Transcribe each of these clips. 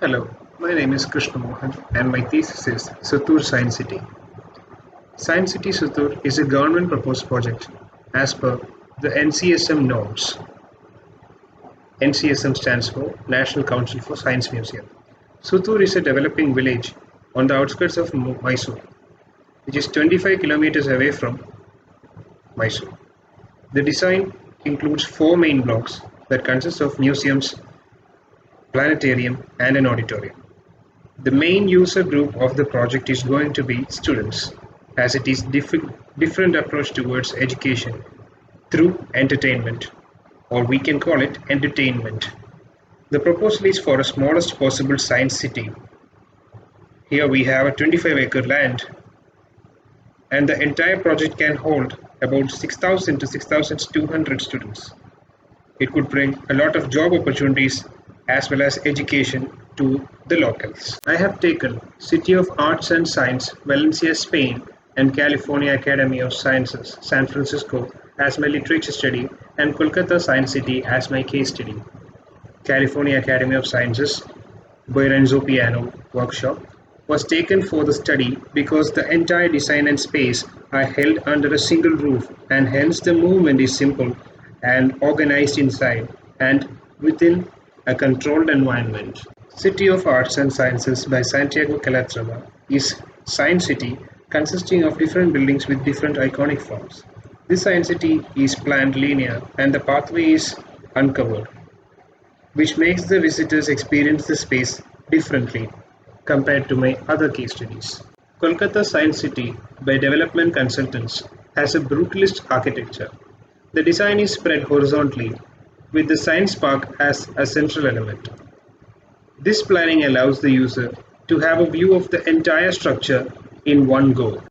Hello, my name is Krishna Mohan and my thesis is Sutur Science City. Science City Sutur is a government proposed project as per the NCSM norms. NCSM stands for National Council for Science Museum. Sutur is a developing village on the outskirts of Mysore, which is 25 kilometers away from Mysore. The design includes four main blocks that consist of museums, planetarium, and an auditorium. The main user group of the project is going to be students, as it is different approach towards education through entertainment, or we can call it entertainment. The proposal is for a smallest possible science city. Here we have a 25-acre land, and the entire project can hold about 6,000 to 6,200 students. It could bring a lot of job opportunities as well as education to the locals. I have taken City of Arts and Science, Valencia, Spain, and California Academy of Sciences, San Francisco, as my literature study, and Kolkata Science City as my case study. California Academy of Sciences, by Renzo Piano workshop, was taken for the study because the entire design and space are held under a single roof, and hence the movement is simple and organized inside and within a controlled environment. City of Arts and Sciences by Santiago Calatrava is Science City consisting of different buildings with different iconic forms. This Science City is planned linear and the pathway is uncovered, which makes the visitors experience the space differently compared to my other case studies. Kolkata Science City by Development Consultants has a brutalist architecture. The design is spread horizontally with the science park as a central element. This planning allows the user to have a view of the entire structure in one go.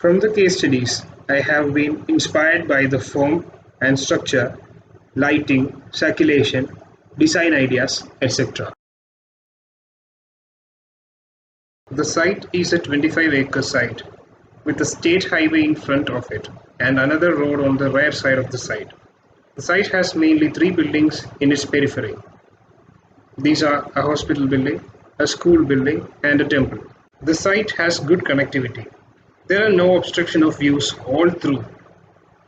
From the case studies, I have been inspired by the form and structure, lighting, circulation, design ideas, etc. The site is a 25-acre site with a state highway in front of it and another road on the rear side of the site. The site has mainly three buildings in its periphery. These are a hospital building, a school building, and a temple. The site has good connectivity. There are no obstruction of views all through.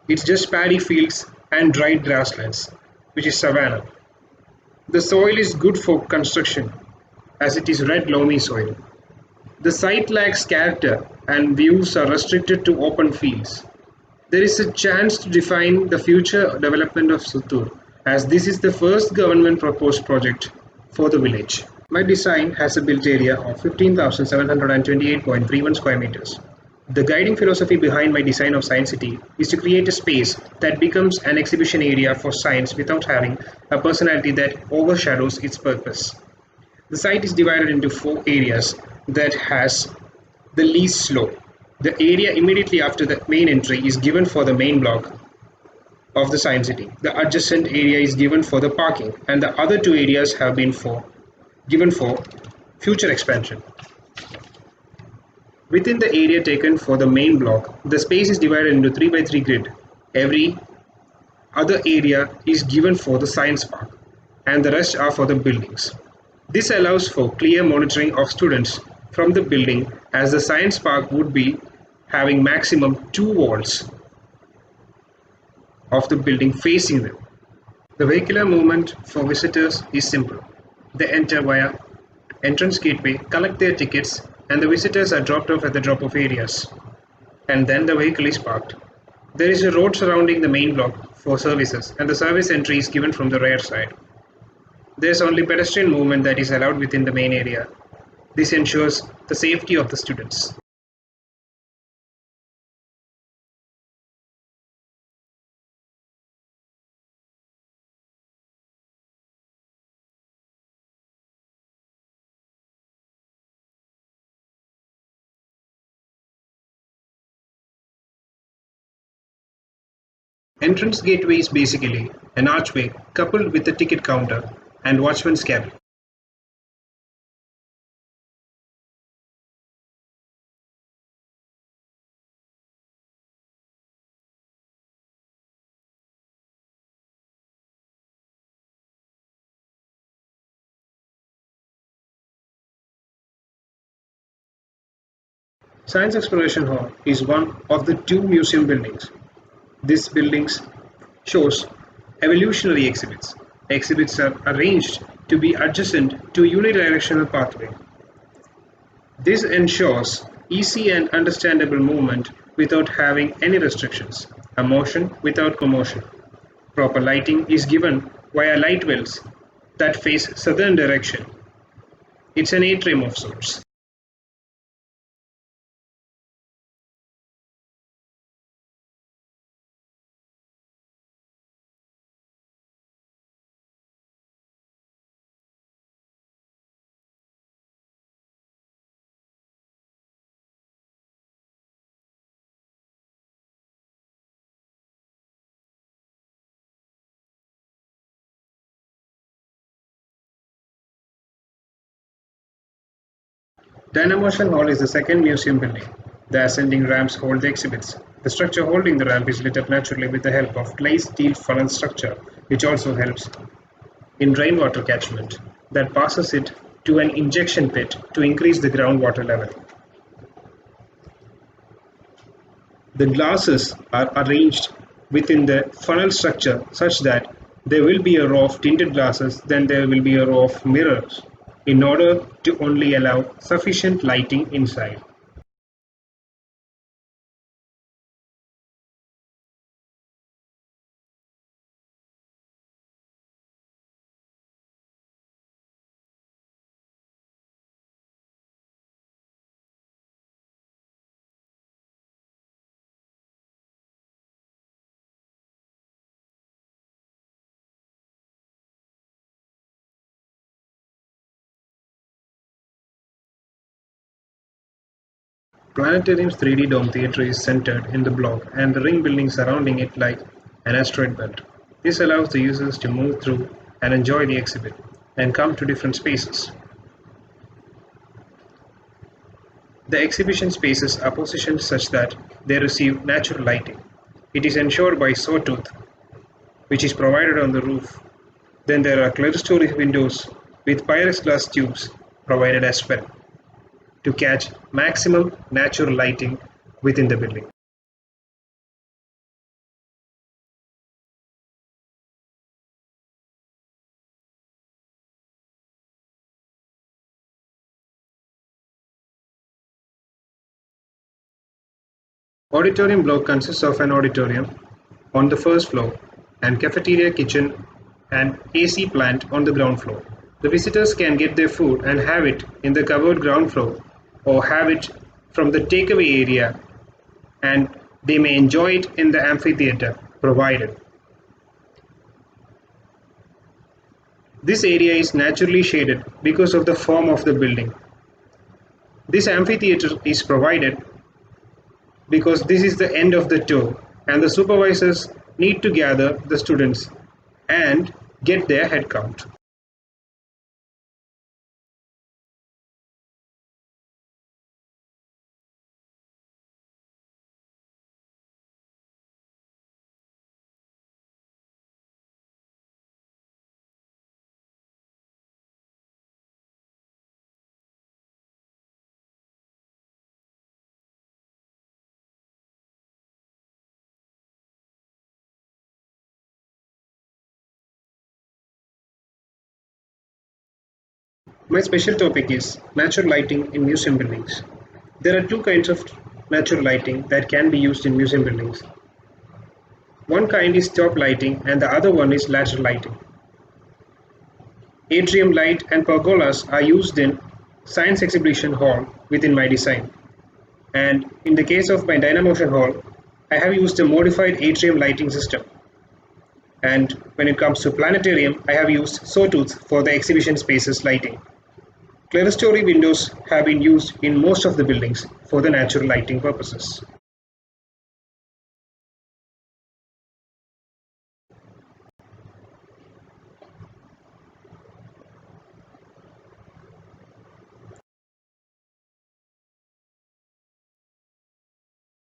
It's just paddy fields and dried grasslands, which is savanna. The soil is good for construction as it is red loamy soil. The site lacks character and views are restricted to open fields. There is a chance to define the future development of Sutur, as this is the first government proposed project for the village. My design has a built area of 15,728.31 square meters. The guiding philosophy behind my design of Science City is to create a space that becomes an exhibition area for science without having a personality that overshadows its purpose. The site is divided into four areas that has the least slope. The area immediately after the main entry is given for the main block of the Science City. The adjacent area is given for the parking, and the other two areas have been given for future expansion. Within the area taken for the main block, the space is divided into 3 by 3 grid. Every other area is given for the science park, and the rest are for the buildings. This allows for clear monitoring of students from the building, as the science park would be having maximum 2 walls of the building facing them. The vehicular movement for visitors is simple. They enter via entrance gateway, collect their tickets, and the visitors are dropped off at the drop-off areas, and then the vehicle is parked. There is a road surrounding the main block for services, and the service entry is given from the rear side. There is only pedestrian movement that is allowed within the main area. This ensures the safety of the students. Entrance gateway is basically an archway coupled with a ticket counter and watchman's cabin. Science Exploration Hall is one of the two museum buildings. This building shows evolutionary exhibits. Exhibits are arranged to be adjacent to unidirectional pathway. This ensures easy and understandable movement without having any restrictions, a motion without commotion. Proper lighting is given via light wells that face southern direction. It's an atrium of sorts. Dynamotion Hall is the second museum building. The ascending ramps hold the exhibits. The structure holding the ramp is lit up naturally with the help of glazed steel funnel structure, which also helps in rainwater catchment that passes it to an injection pit to increase the groundwater level. The glasses are arranged within the funnel structure such that there will be a row of tinted glasses, then there will be a row of mirrors in order to only allow sufficient lighting inside. Planetarium's 3D dome theater is centered in the block and the ring building surrounding it like an asteroid belt. This allows the users to move through and enjoy the exhibit and come to different spaces. The exhibition spaces are positioned such that they receive natural lighting. It is ensured by sawtooth, which is provided on the roof. Then there are clerestory windows with Pyrex glass tubes provided as well to catch maximum natural lighting within the building. Auditorium block consists of an auditorium on the first floor and cafeteria, kitchen and AC plant on the ground floor. The visitors can get their food and have it in the covered ground floor or have it from the takeaway area, and they may enjoy it in the amphitheater provided. This area is naturally shaded because of the form of the building. This amphitheater is provided because this is the end of the tour and the supervisors need to gather the students and get their head count. My special topic is natural lighting in museum buildings. There are two kinds of natural lighting that can be used in museum buildings. One kind is top lighting and the other one is lateral lighting. Atrium light and pergolas are used in science exhibition hall within my design. And in the case of my Dynamotion hall, I have used a modified atrium lighting system. And when it comes to planetarium, I have used sawtooth for the exhibition spaces lighting. Clerestory windows have been used in most of the buildings for the natural lighting purposes.